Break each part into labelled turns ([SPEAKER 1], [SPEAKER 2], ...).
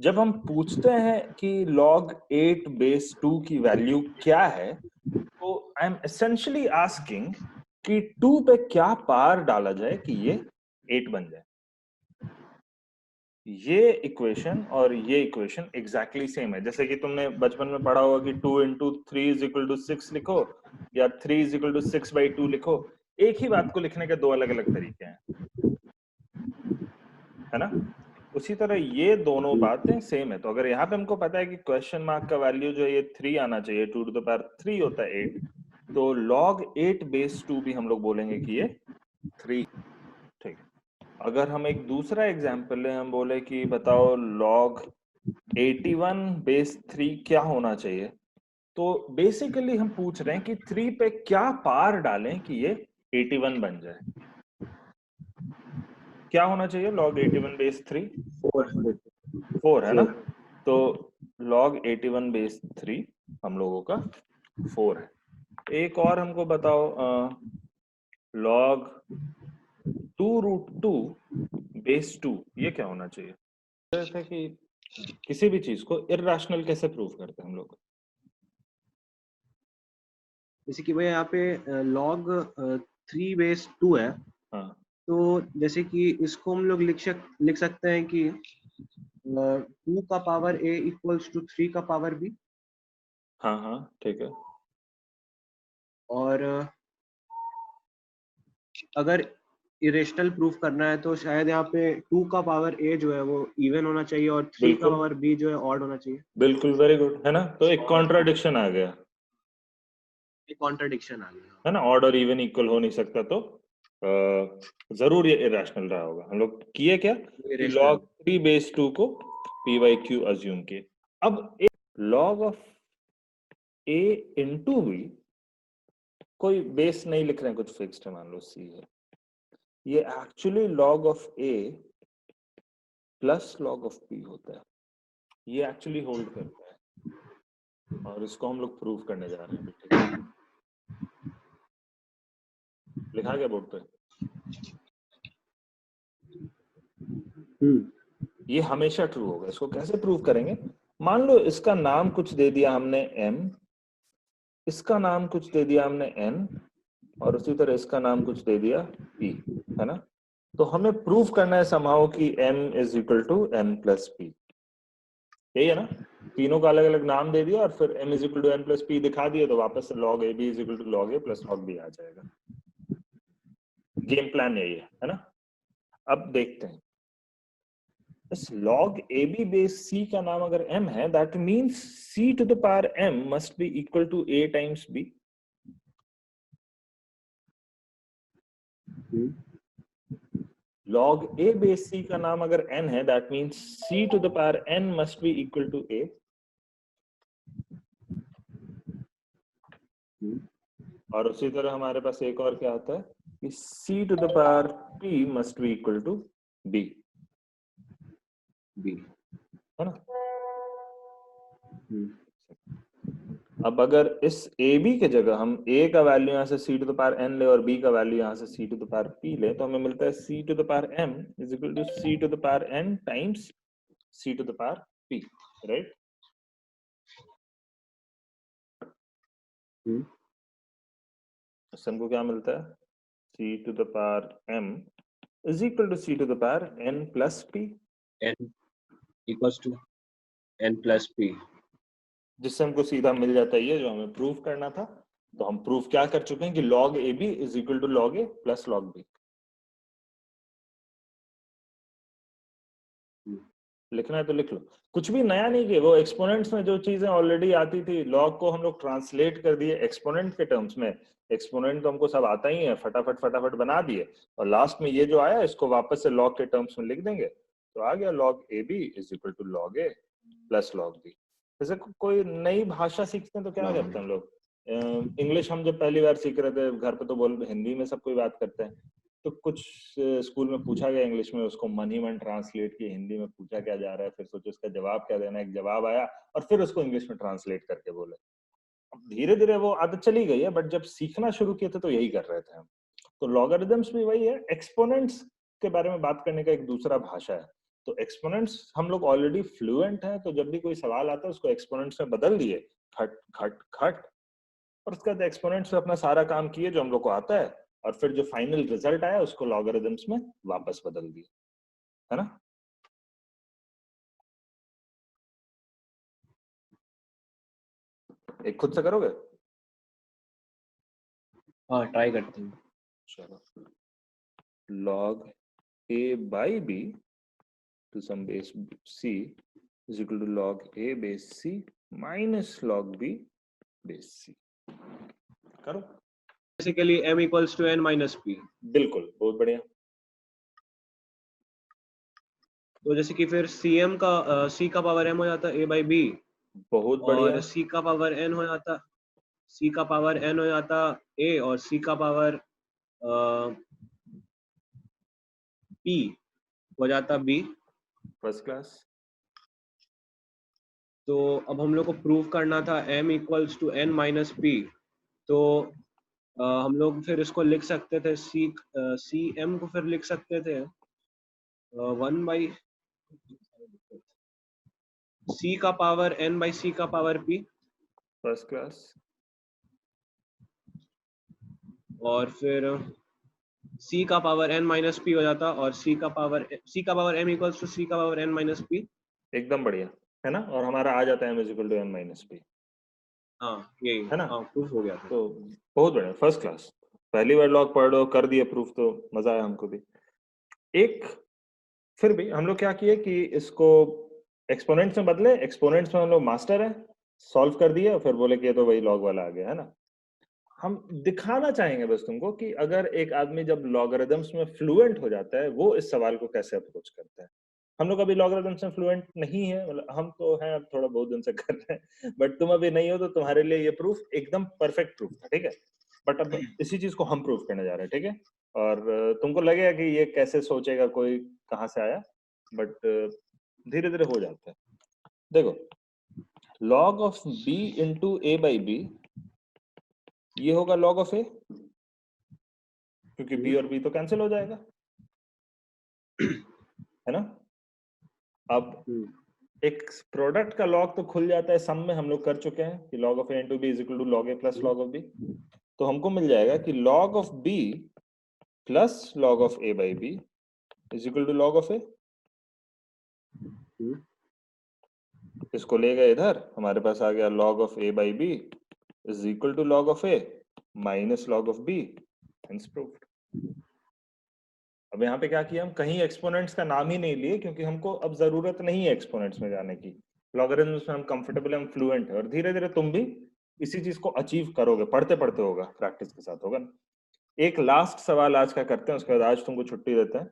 [SPEAKER 1] जब हम पूछते हैं कि log 8 बेस 2 की वैल्यू क्या है, तो आई एम एसेंशियली आस्किंग कि 2 पे क्या पार डाला जाए कि ये 8 बन जाए। ये इक्वेशन और ये इक्वेशन एग्जैक्टली सेम है। जैसे कि तुमने बचपन में पढ़ा होगा कि 2 इंटू 3 इज इक्वल टू 6 लिखो या 3 इज इक्वल टू 6 बाई 2 लिखो। एक ही बात को लिखने के दो अलग अलग तरीके हैं, है ना। उसी तरह ये दोनों बातें सेम है। तो अगर यहाँ पे हमको पता है कि क्वेश्चन मार्क का वैल्यू जो है ये 3 आना चाहिए, 2 टू द पावर 3 होता है 8, तो log 8 बेस 2 भी हम लोग बोलेंगे कि ये 3। ठीक। अगर हम एक दूसरा एग्जाम्पल लें, हम बोले कि बताओ log 81 बेस 3 क्या होना चाहिए, तो बेसिकली हम पूछ रहे हैं कि 3 पे क्या पार डालें कि ये 81 बन जाए। क्या होना चाहिए log 81 बेस 3? 4 है ना। तो log 81 बेस 3 हम लोगों का 4 है। एक और हमको बताओ, log 2 रूट 2 बेस 2 ये क्या होना चाहिए। जैसे कि किसी भी चीज को इर्रेशनल कैसे प्रूव करते हैं हम लोग।
[SPEAKER 2] जैसे कि भाई यहाँ पे log 3 बेस 2 है,
[SPEAKER 1] हाँ
[SPEAKER 2] तो जैसे कि इसको हम लोग लिख सकते हैं कि 2 का पावर a इक्वल्स टू 3 का पावर b।
[SPEAKER 1] हाँ हाँ ठीक है।
[SPEAKER 2] और अगर इरेशनल प्रूफ करना है तो शायद यहाँ पे 2 का पावर a जो है वो इवन होना चाहिए और 3 का
[SPEAKER 1] बिल्कुल
[SPEAKER 2] पावर b जो है ऑड होना चाहिए।
[SPEAKER 1] बिल्कुल, वेरी गुड, है ना। तो एक कॉन्ट्राडिक्शन आ गया,
[SPEAKER 2] एक कॉन्ट्रडिक्शन आ गया।
[SPEAKER 1] है ना। ऑड और इवन इक्वल हो नहीं सकता, तो जरूर ये इरेशनल रहा होगा। हम लोग किए क्या कि
[SPEAKER 2] इरेशनल।
[SPEAKER 1] log 3 बेस 2 को p बाई क्यू अज्यूम किए। अब log of a into b, कोई बेस नहीं लिख रहे हैं, कुछ फिक्स्ड है, मान लो c है, ये actually log of a plus log of b होता है। ये एक्चुअली होल्ड करता है और इसको हम लोग प्रूव करने जा रहे हैं अभी। ठीक है, लिखा गया बोर्ड पे। ये हमेशा ट्रू होगा। इसको कैसे प्रूव करेंगे, मान लो इसका नाम कुछ दे दिया हमने m, इसका नाम कुछ दे दिया हमने n, और उसी तरह इसका नाम कुछ दे दिया p, है ना। तो हमें प्रूव करना है समहाउ कि m is equal to n plus p। यही है ना, तीनों का अलग अलग नाम दे दिया और फिर m is equal to n plus p दिखा दिया, तो वापस से log ab is equal to log a plus log b आ जाएगा। गेम प्लान यही है ना। अब देखते हैं, इस log ab बेस c का नाम अगर m है, that means c to the power m must be equal to a times b। log a base c का नाम अगर n है, that means c to the power n must be equal to a। और उसी तरह हमारे पास एक और क्या आता है कि c to the power p must be equal to b, है ना। अब अगर इस ab के जगह हम a का वैल्यू यहाँ से c to the power n ले और b का वैल्यू यहाँ से c to the power p ले, तो हमें मिलता है c to the power m is equal to c to the power n times c to the power p, right. इससे हमको क्या मिलता है, c to the power m is equal to c to the power n plus p,
[SPEAKER 2] n equals to n plus p।
[SPEAKER 1] जिससे हमको सीधा मिल जाता है ये जो हमें प्रूव करना था। तो हम प्रूव क्या कर चुके हैं कि log ab is equal to log a plus log b। लिखना है तो लिख लो, कुछ भी नया नहीं किया। वो एक्सपोनेंट्स में जो चीजें ऑलरेडी आती थी, log को हम लोग ट्रांसलेट कर दिए एक्सपोनेंट के टर्म्स में। एक्सपोनेंट तो हमको सब आता ही है, फटाफट फटाफट बना दिए, और लास्ट में ये जो आया इसको वापस से log के टर्म्स में लिख देंगे, तो आ गया log ab is equal to log a plus log b। जैसे कोई नई भाषा सीखते हैं तो क्या करते हैं हम लोग, इंग्लिश हम जब पहली बार सीख रहे थे घर पे तो बोल हिंदी में सब कोई बात करते हैं, तो कुछ स्कूल में पूछा गया इंग्लिश में, उसको मन ही मन ट्रांसलेट किया, हिंदी में पूछा क्या जा रहा है, फिर सोचो इसका जवाब क्या देना है, एक जवाब आया और फिर उसको इंग्लिश में ट्रांसलेट करके बोले। धीरे धीरे वो आदत चली गई है, बट जब सीखना शुरू किए थे तो यही कर रहे थे हम। तो लॉगरिदम्स भी वही है, एक्सपोनेंट्स के बारे में बात करने का एक दूसरा भाषा है। तो एक्सपोनेंट्स हम लोग ऑलरेडी फ्लुएंट हैं, तो जब भी कोई सवाल आता है उसको एक्सपोनेंट्स में बदल दिए, खट खट खट, और उसके बाद एक्सपोनेंट्स में अपना सारा काम किए जो हम लोग को आता है, और फिर जो फाइनल रिजल्ट आया उसको लॉगरिथम्स में वापस बदल दिए, है ना। एक खुद से करोगे?
[SPEAKER 2] हाँ ट्राई करते हैं।
[SPEAKER 1] चलो, log a by b to some base c is equal to log a base c minus log b base c। करो।
[SPEAKER 2] Basically m equals to n minus p।
[SPEAKER 1] बिल्कुल, बहुत बढ़िया।
[SPEAKER 2] तो जैसे कि फिर cm का c का पावर m हो जाता है a by b,
[SPEAKER 1] बहुत बढ़िया।
[SPEAKER 2] और c का पावर n हो जाता, c का पावर n हो जाता a, और c का पावर p हो जाता b।
[SPEAKER 1] First class.
[SPEAKER 2] तो अब हम लोग को प्रूव करना था m equals to n minus p, तो हम लोग फिर इसको लिख सकते थे सी एम को फिर लिख सकते थे 1 बाई सी का पावर n बाई सी का पावर p,
[SPEAKER 1] फर्स्ट क्लास।
[SPEAKER 2] और फिर c का पावर n माइनस p हो जाता, और c का power m equals to c का पावर n माइनस p।
[SPEAKER 1] एकदम बढ़िया, है ना। और हमारा आ जाता है m is equal to n minus p,
[SPEAKER 2] हाँ यही
[SPEAKER 1] है ना।
[SPEAKER 2] हाँ प्रूफ हो गया था।
[SPEAKER 1] तो बहुत बढ़िया, फर्स्ट क्लास। पहली बार लॉग पढ़ लो, कर दिए प्रूफ, तो मजा आया हमको भी। एक फिर भी हम लोग क्या किए कि इसको एक्सपोनेंट्स में बदले, एक्सपोनेंट्स में हम लोग मास्टर है, सॉल्व कर दिए और फिर बोले कि ये तो वही लॉग वाला आ गया, है ना। हम दिखाना चाहेंगे बस तुमको कि अगर एक आदमी जब लॉगरिथम्स में फ्लुएंट हो जाता है वो इस सवाल को कैसे अप्रोच करता है। हम लोग अभी लॉगरिथम्स में फ्लुएंट नहीं है, मतलब हम तो हैं, अब थोड़ा बहुत दिन से कर रहे हैं, बट तुम अभी नहीं हो, तो तुम्हारे लिए ये प्रूफ एकदम परफेक्ट प्रूफ था, ठीक है। बट अब इसी चीज को हम प्रूफ करने जा रहे हैं, ठीक है। और तुमको लगेगा कि ये कैसे सोचेगा कोई, कहाँ से आया, बट धीरे धीरे हो जाता है। देखो, log of b into a by b, ये होगा log ऑफ a, क्योंकि b और b तो कैंसिल हो जाएगा, है ना। अब एक प्रोडक्ट का लॉग तो खुल जाता है, सम में हम लोग कर चुके हैं कि log of a into b is equal to log a plus log of b। तो हमको मिल जाएगा कि log of b plus log of a by b is equal to log of a। इसको ले गए इधर, हमारे पास आ गया log of a by b is equal to log of a minus log of b, hence proved. अब यहाँ पे क्या किया, हम कहीं एक्सपोनेंट्स का नाम ही नहीं लिए, क्योंकि हमको अब जरूरत नहीं है एक्सपोनेंट्स में जाने की। लॉगरिथम्स में हम कंफर्टेबल है, हम फ्लुएंट है, और धीरे धीरे तुम भी इसी चीज को अचीव करोगे, पढ़ते पढ़ते होगा, प्रैक्टिस के साथ होगा ना। एक लास्ट सवाल आज का करते हैं, उसके बाद आज तुमको छुट्टी देते हैं।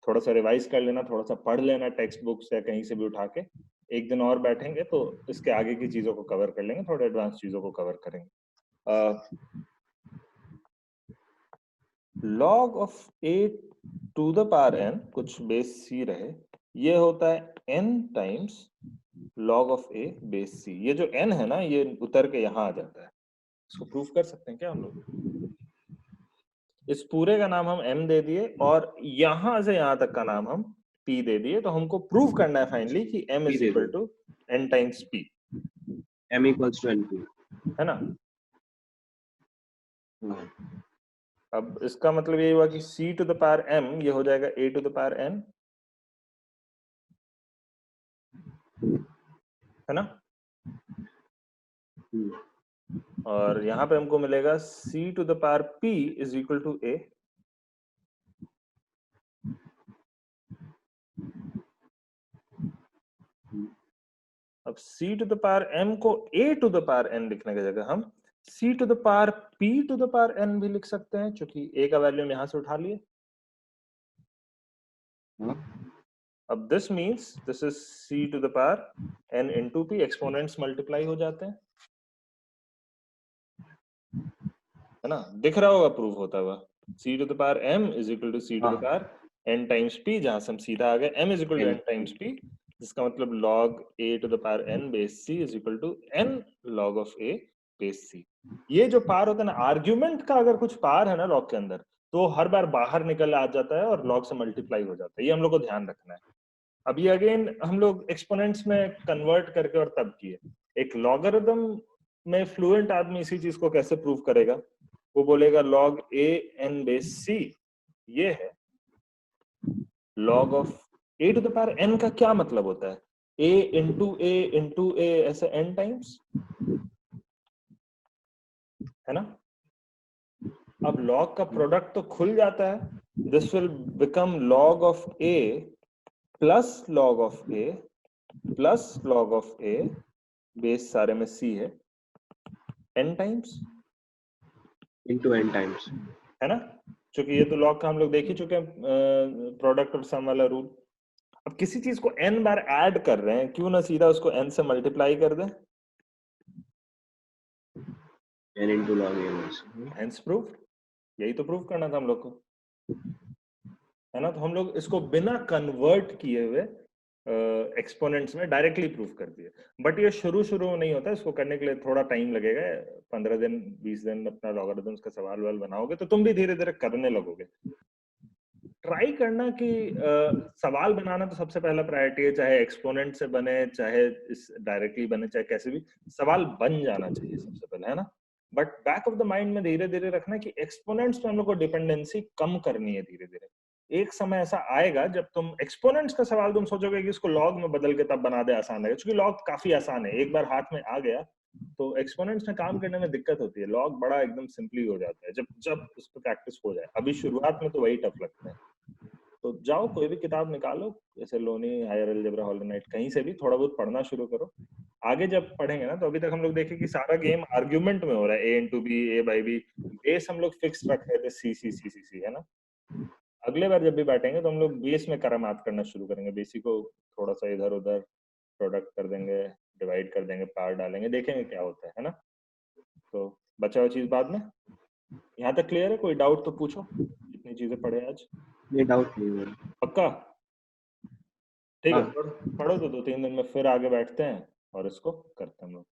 [SPEAKER 1] थोड़ा सा रिवाइज कर लेना, थोड़ा सा पढ़ लेना टेक्स्ट बुक से या कहीं से भी उठा के। एक दिन और बैठेंगे तो इसके आगे की चीजों को कवर कर लेंगे, थोड़ा एडवांस चीजों को कवर करेंगे। log of a to the power n, कुछ बेस c रहे, ये होता है n times log of a base c। ये जो n है ना, ये उतर के यहाँ आ जाता है। इसको प्रूफ कर सकते हैं क्या हम लोग? इस पूरे का नाम हम m दे दिए, और यहां से यहां तक का नाम हम p दे दिए। तो हमको प्रूफ करना है फाइनली कि m is equal to n times p,
[SPEAKER 2] m equals to n p,
[SPEAKER 1] है ना। अब इसका मतलब ये हुआ कि c to the power m ये हो जाएगा a to the power n, है ना। और यहाँ पे हमको मिलेगा c to the power p is equal to a। अब c to the power m को a to the power n लिखने की जगह हम c to the power p to the power n भी लिख सकते हैं, क्योंकि a का वैल्यू यहां से उठा लिए। अब this means this is c to the power n into p, exponents multiply हो जाते हैं, है ना। दिख रहा होगा प्रूफ होता हुआ। c to the power m is equal to c to the power n times p, जहां से हम सीधा आ गए m is equal to n times p, जिसका मतलब log a to the power n base c is equal to n log of a base c। ये जो पार होता है ना, आर्ग्यूमेंट का अगर कुछ पार है ना लॉग के अंदर, तो हर बार बाहर निकल आ जाता है और लॉग से मल्टीप्लाई हो जाता है। ये हम लोग को ध्यान रखना है। अब ये अगेन हम लोग एक्सपोनेंट्स में कन्वर्ट करके और तब किए। एक लॉगरिथम में फ्लुएंट आदमी इसी चीज को कैसे प्रूव करेगा? वो बोलेगा log a n base c ये है। log of a to the power n का क्या मतलब होता है? a इंटू a ऐसे n टाइम्स, है ना? अब log का प्रोडक्ट तो खुल जाता है, this will become log of a plus log of a plus log of a base सारे में c है n times
[SPEAKER 2] into n times,
[SPEAKER 1] है ना? क्योंकि ये तो log का हम लोग देख ही चुके हैं प्रोडक्ट और सम वाला रूल। अब किसी चीज को n बार ऐड कर रहे हैं, क्यों ना सीधा उसको n से मल्टीप्लाई कर दें?
[SPEAKER 2] n into log a minus,
[SPEAKER 1] hence proof. यही तो प्रूफ करना था हम लोग को, है ना? तो हम लोग इसको बिना कन्वर्ट किए हुए एक्सपोनेंट्स में डायरेक्टली प्रूफ कर दिए। बट ये शुरू में नहीं होता, इसको करने के लिए थोड़ा टाइम लगेगा। 15 दिन 20 दिन अपना लॉगरिथम्स का सवाल वाल बनाओगे तो तुम भी धीरे धीरे करने लगोगे। ट्राई करना कि सवाल बनाना तो सबसे पहला प्रायोरिटी है, चाहे एक्सपोनेंट से बने, चाहे इस डायरेक्टली बने, चाहे कैसे भी, सवाल बन जाना चाहिए सबसे पहले, है ना? But back of the mind में धीरे धीरे रखना कि एक्सपोनेंट्स पे हम लोग को डिपेंडेंसी कम करनी है धीरे धीरे। एक समय ऐसा आएगा जब तुम एक्सपोनेंट्स का सवाल तुम सोचोगे कि इसको लॉग में बदल के तब बना दे, आसान लगेगा, क्योंकि लॉग काफी आसान है, एक बार हाथ में आ गया तो एक्सपोनेंट्स में काम करने में दिक्कत होती है। लॉग बड़ा एकदम सिंपली हो जाता है जब जब उस पर प्रैक्टिस हो जाए। अभी शुरुआत में तो वही टफ लगता है। तो जाओ कोई भी किताब निकालो, जैसे लोनी, हायर अलजेब्रा, हॉलोनाइट, कहीं से भी थोड़ा बहुत पढ़ना शुरू करो। आगे जब पढ़ेंगे ना, तो अभी तक हम लोग देखें कि सारा गेम आर्ग्यूमेंट में हो रहा है, A into B, A by B. Base हम लोग फिक्स रख रहे थे सी सी सी सी सी, है ना? अगले बार जब भी बैठेंगे तो हम लोग बेस में करामात करना शुरू करेंगे। बेसी को थोड़ा सा इधर उधर प्रोडक्ट कर देंगे, डिवाइड कर देंगे, पार डालेंगे, देखेंगे क्या होता है ना? तो बचा हुआ चीज बाद में। यहाँ तक क्लियर है? कोई डाउट तो पूछो, जितनी चीजें पढ़े आज।
[SPEAKER 2] ये डाउट नहीं है।
[SPEAKER 1] पक्का? ठीक है,
[SPEAKER 2] हाँ।
[SPEAKER 1] पढ़ो तो 2-3 दिन में फिर आगे बैठते हैं और इसको करते हैं हम लोग,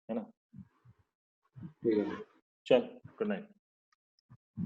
[SPEAKER 1] है ना?
[SPEAKER 2] ठीक है।
[SPEAKER 1] चल, गुड नाइट।